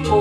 अस्सलाम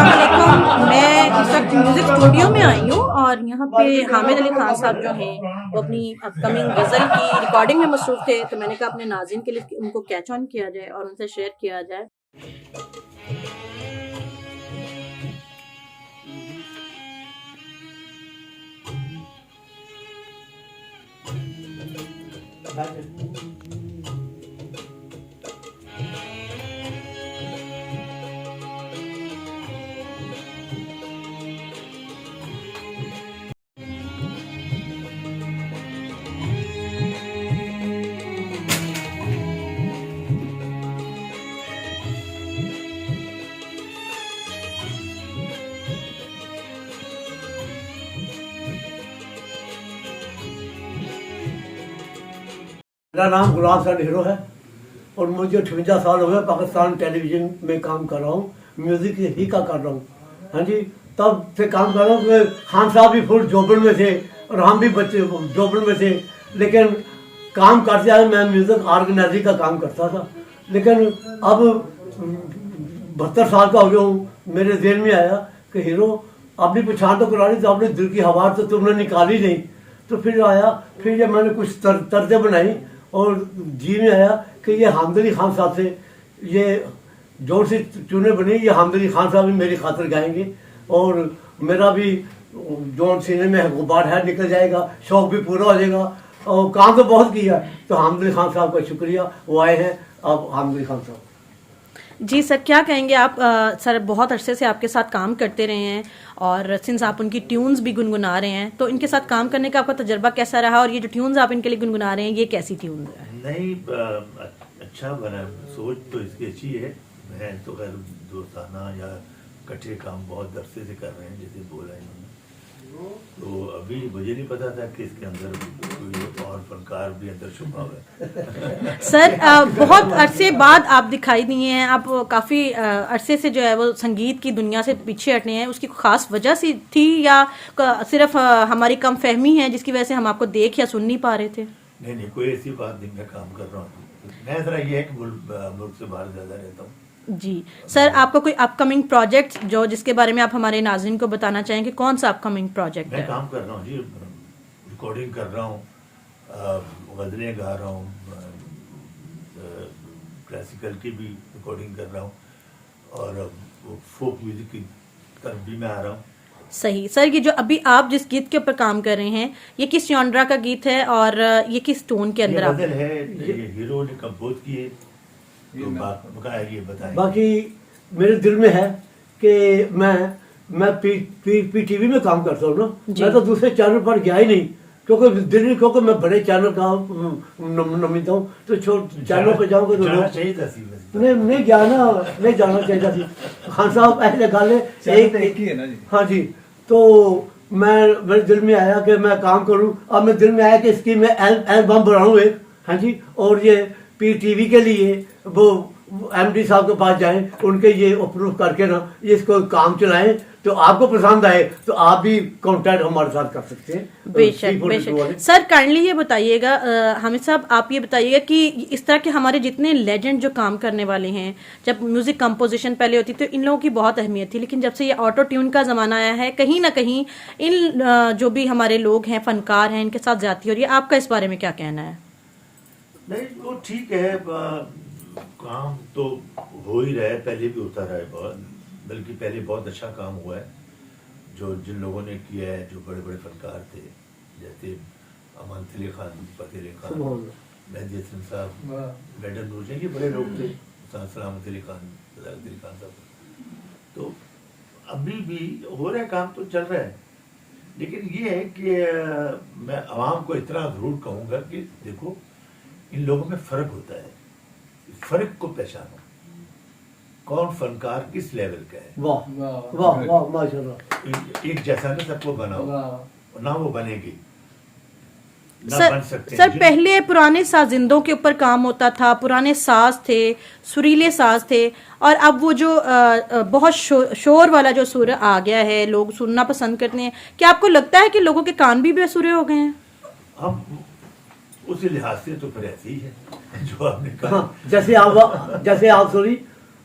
वालेकुम। मैं इस वक्त म्यूज़िक स्टूडियो में आई हूँ और यहाँ पे हामिद अली खान साहब जो हैं वो अपनी अपकमिंग गज़ल की रिकॉर्डिंग में मसरूफ़ थे, तो मैंने कहा अपने नाज़रीन के लिए उनको कैच ऑन किया जाए और उनसे शेयर किया जाए। मेरा नाम गुलाम सा हीरो है और मुझे 58 साल हो गए पाकिस्तान टेलीविज़न में काम कर रहा हूँ, म्यूज़िक ही का कर रहा हूँ। हाँ जी, तब से काम कर रहा हूँ। खान साहब भी फुल जोबन में थे और हम भी बच्चे जोबन में थे, लेकिन काम करते आए। मैं म्यूज़िक ऑर्गेनाइजिंग का काम करता था, लेकिन अब 72 साल का हो गया हूँ। मेरे दिल में आया कि हीरो अपनी पहचान तो करा ली, तो अपने दिल की हवा तो तुमने निकाली नहीं। तो फिर आया, फिर जब मैंने कुछ तर्जें बनाई और जी में आया कि ये हामिद अली खान साहब से ये जोर से चुने बनी, ये हामिद अली खान साहब भी मेरी खातिर गाएंगे और मेरा भी जो सीने में गुबार है निकल जाएगा, शौक भी पूरा हो जाएगा। और काम तो बहुत किया, तो हामिद अली खान साहब का शुक्रिया, वो आए हैं अब हामिद अली खान साहब। जी सर, क्या कहेंगे आप? सर बहुत अरसे से आपके साथ काम करते रहे हैं और सिंस आप उनकी ट्यून्स भी गुनगुना रहे हैं, तो इनके साथ काम करने का आपका तजर्बा कैसा रहा और ये जो ट्यून्स आप इनके लिए गुनगुना रहे हैं ये कैसी ट्यून्स है? नहीं, अच्छा बना, सोच तो इसकी अच्छी है। मैं तो खैर दोस्ताना या इकट्ठे काम बहुत अरसे से कर रहे हैं, जैसे बोला इन्होंने। तो अभी मुझे नहीं पता था कि इसके अंदर कोई और फनकार भी अंदर छुपा हुआ है। सर बहुत अरसे बाद आप दिखाई दिए हैं। आप काफ़ी अरसे से जो है वो संगीत की दुनिया से पीछे हटे हैं। उसकी ख़ास वजह सी थी या सिर्फ हमारी कम फहमी है जिसकी वजह से हम आपको देख या सुन नहीं पा रहे थे? नहीं, कोई ऐसी बात नहीं। मैं काम कर रहा हूँ। मैं ज़रा ये है कि मुल्क से बाहर ज़्यादा रहता हूँ। जी सर, आपका कोई अपकमिंग प्रोजेक्ट जो जिसके बारे में आप हमारे नाज़रीन को बताना चाहेंगे, कौन सा अपकमिंग प्रोजेक्ट है? मैं काम कर रहा हूँ जी, रिकॉर्डिंग कर रहा हूँ, गज़लें गा रहा हूँ, क्लासिकल की भी रिकॉर्डिंग कर रहा हूँ और फोक म्यूजिक की तरफ भी मैं आ रहा हूँ। सही सर, ये जो अभी आप जिस गीत के ऊपर काम कर रहे हैं ये किस जॉनरा का गीत है और ये किस टोन के अंदर आप? गज़ल है, ये हीरो ने कंपोज की है। तो ये बताएं। बाकी मेरे दिल में है कि मैं पीटीवी में काम करता हूँ ना, मैं तो दूसरे चैनल पर गया ही नहीं, क्योंकि दिल में, क्योंकि मैं बड़े चैनल का नमिता हूँ, तो चैनल पे जाऊँगा तो नहीं जाना चाहिए थी। खान साहब ऐसे गाले एक ही है ना जी। हाँ जी, तो मेरे दिल में आया कि मैं काम करूँ। अब मेरे दिल में आया कि इसकी मैं एल्बम बनाऊँ एक। हाँ जी, और ये पीटीवी के लिए वो एमडी साहब के पास जाएं, उनके ये अप्रूव करके ना ये इसको काम चलाएं, तो आपको पसंद आए तो आप भी कांटेक्ट हमारे साथ कर सकते हैं। बेशक बेशक। सर काइंडली ये बताइएगा, हामिद साहब आप ये बताइएगा कि इस तरह के हमारे जितने लेजेंड जो काम करने वाले हैं, जब म्यूजिक कंपोजिशन पहले होती तो इन लोगों की बहुत अहमियत थी, लेकिन जब से ये ऑटो ट्यून का जमाना आया है कहीं ना कहीं इन जो भी हमारे लोग हैं, फनकार हैं, इनके साथ ज्यादती हो रही है। आपका इस बारे में क्या कहना है? नहीं, वो ठीक है, काम तो हो ही रहा है, पहले भी होता रहा है बहुत, बल्कि पहले बहुत अच्छा काम हुआ है जो जिन लोगों ने किया है, जो बड़े बड़े फनकार थे, जैसे अमान अली खान, फतेह अली खान, मेहदी हसन साहब, मैडम नूरजहां, ये बड़े लोग थे, सलामत अली खान, अली खान साहब। तो अभी भी हो रहा है, काम तो चल रहा है, लेकिन ये है कि मैं आवाम को इतना ज़रूर कहूँगा कि देखो, इन लोगों में फ़र्क होता है, फ़र्क को पहचानो, कौन फनकार किस लेवल का है। वाह वाह वाह, माशाल्लाह। एक जैसा ना सबको बनाओ, ना वो बनेगी, ना सर, बन सकते सर पहले पुराने साजिंदों के ऊपर काम होता था, पुराने साज थे, सुरीले साज थे, और अब वो जो बहुत शोर वाला जो सुर आ गया है, लोग सुनना पसंद करते हैं। क्या आपको लगता है कि लोगों के कान भी बेसुरे हो गए हैं? हम उस लिहाज से तो फिर ऐसे ही है जो आपने कहा। हाँ, जैसे आप सॉरी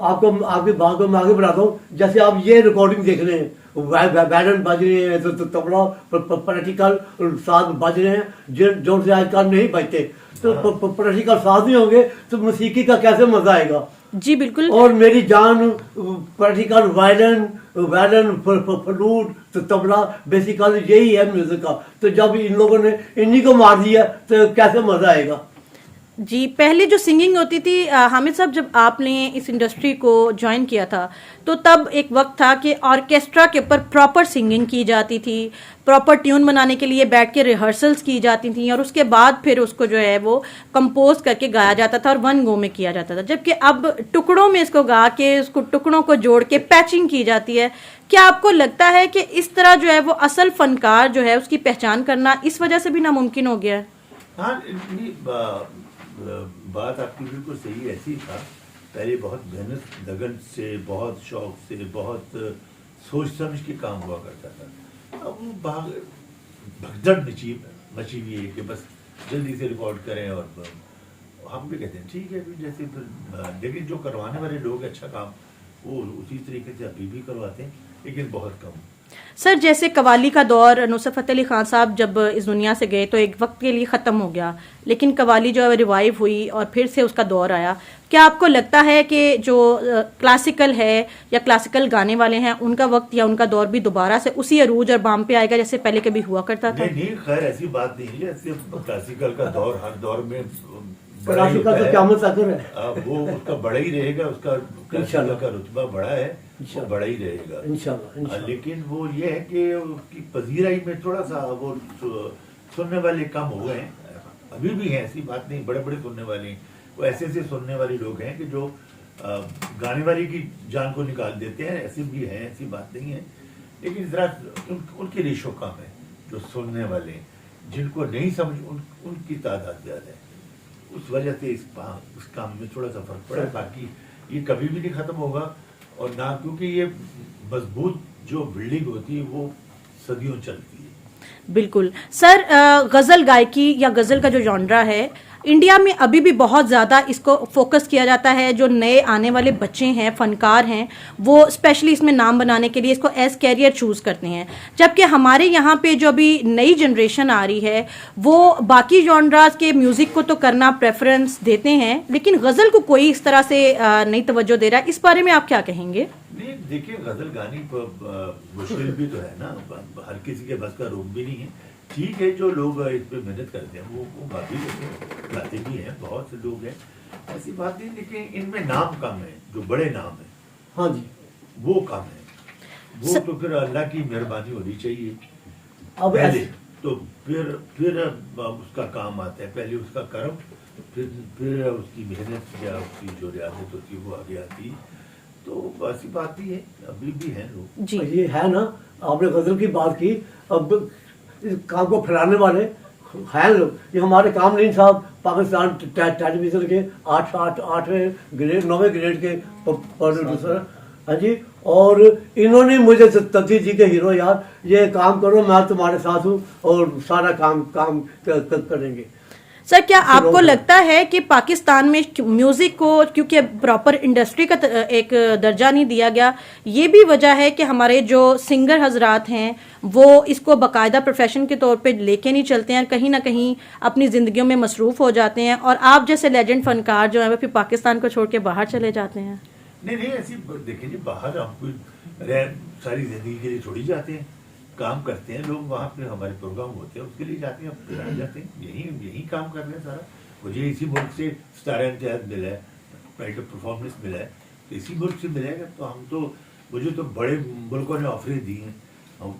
आपको आपकी बात को मैं आगे बढ़ाता हूँ। जैसे आप ये रिकॉर्डिंग देख रहे हैं, वायलिन बज रहे हैं, तो तबला प्रैक्टिकल साथ बज रहे हैं जो से आजकल नहीं बजते, तो प्रैक्टिकल साथ नहीं होंगे तो मौसीकी का कैसे मजा आएगा। जी बिल्कुल। और मेरी जान प्रैक्टिकल वायलिन फ्लूट तो तबला बेसिकली यही है म्यूजिक का। तो जब इन लोगों ने इन्हीं को मार दिया तो कैसे मजा आएगा। जी, पहले जो सिंगिंग होती थी हामिद साहब, जब आपने इस इंडस्ट्री को ज्वाइन किया था तो तब एक वक्त था कि ऑर्केस्ट्रा के ऊपर प्रॉपर सिंगिंग की जाती थी, प्रॉपर ट्यून बनाने के लिए बैठ के रिहर्सल्स की जाती थी और उसके बाद फिर उसको जो है वो कंपोज करके गाया जाता था और वन गो में किया जाता था। जबकि अब टुकड़ों में इसको गा के उसको टुकड़ों को जोड़ के पैचिंग की जाती है। क्या आपको लगता है कि इस तरह जो है वो असल फनकार जो है उसकी पहचान करना इस वजह से भी नामुमकिन हो गया है? हाँ, बात आपकी बिल्कुल सही। ऐसी था पहले बहुत मेहनत लगन से, बहुत शौक से, बहुत सोच समझ के काम हुआ करता था। अब वो भगदड़ मची हुई है कि बस जल्दी से रिकॉर्ड करें। और हम भी कहते हैं ठीक है जैसे, लेकिन जो करवाने वाले लोग अच्छा काम वो उसी तरीके से अभी भी करवाते हैं, लेकिन बहुत कम। सर, जैसे कवाली का दौर नुसरत फतेह अली खान साहब जब इस दुनिया से गए तो एक वक्त के लिए ख़त्म हो गया, लेकिन कवाली जो है रिवाइव हुई और फिर से उसका दौर आया। क्या आपको लगता है कि जो क्लासिकल है या क्लासिकल गाने वाले हैं उनका वक्त या उनका दौर भी दोबारा से उसी अरूज और बाम पे आएगा जैसे पहले कभी हुआ करता था? नहीं, खैर ऐसी बात नहीं है। ऐसे क्लासिकल का दौर हर दौर में क्लासिकल तो क्या है, वो उसका बड़ा ही रहेगा। उसका क्लासिकल का रुतबा बड़ा है, वो बड़ा ही रहेगा इंशाल्लाह। लेकिन वो ये है कि उसकी पजीराई में थोड़ा सा वो सुनने वाले कम हो गए हैं। अभी भी हैं, ऐसी बात नहीं, बड़े बड़े सुनने वाले हैं। वो ऐसे सुनने वाले लोग हैं कि जो गाने वाले की जान को निकाल देते हैं, ऐसे भी हैं, ऐसी बात नहीं है। लेकिन जरा उनकी रेशो कम है। जो सुनने वाले जिनको नहीं समझ उनकी तादाद ज्यादा है। उस वजह से इस काम में थोड़ा सा फर्क पड़ा है। बाकी ये कभी भी नहीं खत्म होगा, और ना, क्योंकि ये मजबूत जो बिल्डिंग होती है वो सदियों चलती है। बिल्कुल सर, गज़ल गायकी या गज़ल का जो जॉनरा है इंडिया में अभी भी बहुत ज़्यादा इसको फोकस किया जाता है। जो नए आने वाले बच्चे हैं, फनकार हैं, वो स्पेशली इसमें नाम बनाने के लिए इसको एज कैरियर चूज़ करते हैं। जबकि हमारे यहाँ पे जो अभी नई जनरेशन आ रही है वो बाकी जॉनराज के म्यूज़िक को तो करना प्रेफरेंस देते हैं, लेकिन गज़ल को कोई इस तरह से नहीं तवज्जो दे रहा है। इस बारे में आप क्या कहेंगे? नहीं, देखिए, गज़ल गानी मुश्किल भी तो है ना, हर किसी के बस का रूप भी नहीं है। ठीक है, जो लोग इस पे मेहनत करते हैं वो गा भी लेते हैं, गाते भी हैं, बहुत से लोग हैं, ऐसी बात नहीं। लेकिन इनमें नाम कम है, जो बड़े नाम है, हाँ जी, वो कम है। वो तो फिर अल्लाह की मेहरबानी होनी चाहिए। अब पहले तो फिर उसका काम आता है। पहले उसका कर्म, फिर उसकी मेहनत या उसकी जो रियासत होती है वो आगे आती। तो ऐसी बात ही है, अभी भी हैं लोग जी। ये है ना, आपने गजल की बात की। अब इस काम को फैलाने वाले हैं लोग। ये हमारे कामलीन साहब पाकिस्तान टेलीविजन के 8वें ग्रेड 9वें ग्रेड के प्रोड्यूसर, हाँ जी। और इन्होंने मुझे तब्दील जी के हीरो, यार ये काम करो, मैं तुम्हारे साथ हूँ और सारा काम करेंगे। सर, क्या आपको लगता है कि पाकिस्तान में म्यूजिक को क्योंकि प्रॉपर इंडस्ट्री का एक दर्जा नहीं दिया गया, ये भी वजह है कि हमारे जो सिंगर हजरात हैं वो इसको बाकायदा प्रोफेशन के तौर पे लेके नहीं चलते हैं, कहीं ना कहीं अपनी ज़िंदगियों में मसरूफ़ हो जाते हैं और आप जैसे लेजेंड फनकार जो है वो फिर पाकिस्तान को छोड़ के बाहर चले जाते हैं? नहीं, ऐसी देखिए जी, बाहर हम कोई सारी ज़िंदगी के लिए थोड़ी जाते हैं। काम करते हैं लोग, वहाँ पे हमारे प्रोग्राम होते हैं, उसके लिए जाते हैं, फिर आ जाते हैं। यही काम कर रहे हैं सारा। मुझे इसी मुल्क से स्टार इम्तियाज मिला है, प्राइड ऑफ परफॉर्मेंस मिला है, तो इसी मुल्क से मिलेगा। तो मुझे तो बड़े मुल्कों ने ऑफरें दी हैं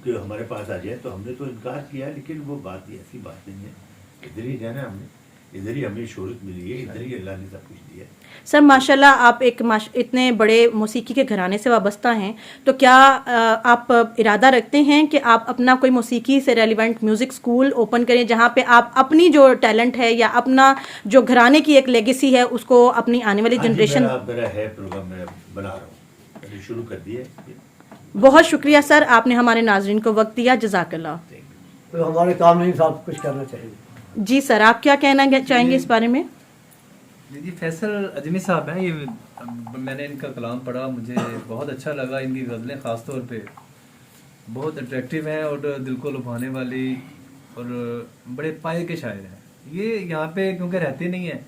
कि हमारे पास आ जाए, तो हमने तो इनकार किया। लेकिन वो बात ही ऐसी बात नहीं है। इधर ही जाना हमने, इधर ही हमें शोहरत मिली है, इधर ही अल्लाह ने सब कुछ दिया। सर माशाल्लाह, आप इतने बड़े मौसीकी के घराने से वाबस्ता हैं, तो क्या आप इरादा रखते हैं कि आप अपना कोई मौसीकी से रेलिवेंट म्यूज़िक स्कूल ओपन करें जहां पे आप अपनी जो टैलेंट है या अपना जो घराने की एक लेगेसी है उसको अपनी आने वाली जनरेशन? मेरा है प्रोग्राम, मैं बना रहा हूँ, मैंने शुरू कर दिया। बहुत शुक्रिया सर, आपने हमारे नाजरीन को वक्त दिया। जज़ाकल्लाह। तो हमारे कामलीन साहब कुछ करना चाहिए। जी सर, आप क्या कहना चाहेंगे इस बारे में? जी फैसल अजमी साहब हैं, ये मैंने इनका कलाम पढ़ा, मुझे बहुत अच्छा लगा। इनकी गज़लें ख़ास तौर पे बहुत अट्रैक्टिव हैं और दिल को लुभाने वाली और बड़े पाए के शायर हैं। ये यहाँ पे क्योंकि रहते नहीं हैं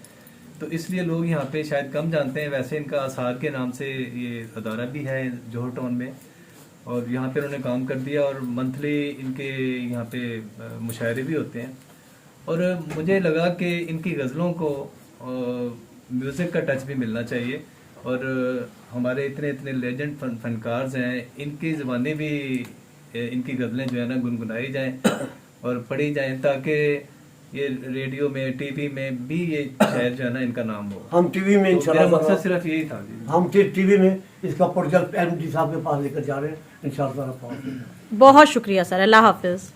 तो इसलिए लोग यहाँ पे शायद कम जानते हैं। वैसे इनका आसार के नाम से ये अदारा भी है जोहर टाउन में, और यहाँ पे उन्होंने काम कर दिया और मंथली इनके यहाँ पे मुशायरे भी होते हैं। और मुझे लगा कि इनकी गज़लों को म्यूज़िक का टच भी मिलना चाहिए, और हमारे इतने इतने लेजेंड फनकार हैं, इनकी ज़बानें भी इनकी गज़लें जो है ना गुनगुनाई जाएं और पढ़ी जाएं, ताकि ये रेडियो में टीवी में भी ये शायर जो है ना इनका नाम हो। हम टीवी में तो मेरा इंशाल्लाह मकसद सिर्फ यही था जी। हम टीवी में इसका प्रोजेक्ट एमडी साहब के पास लेकर जा रहे हैं इंशाल्लाह। बहुत शुक्रिया सर, अल्लाह हाफिज।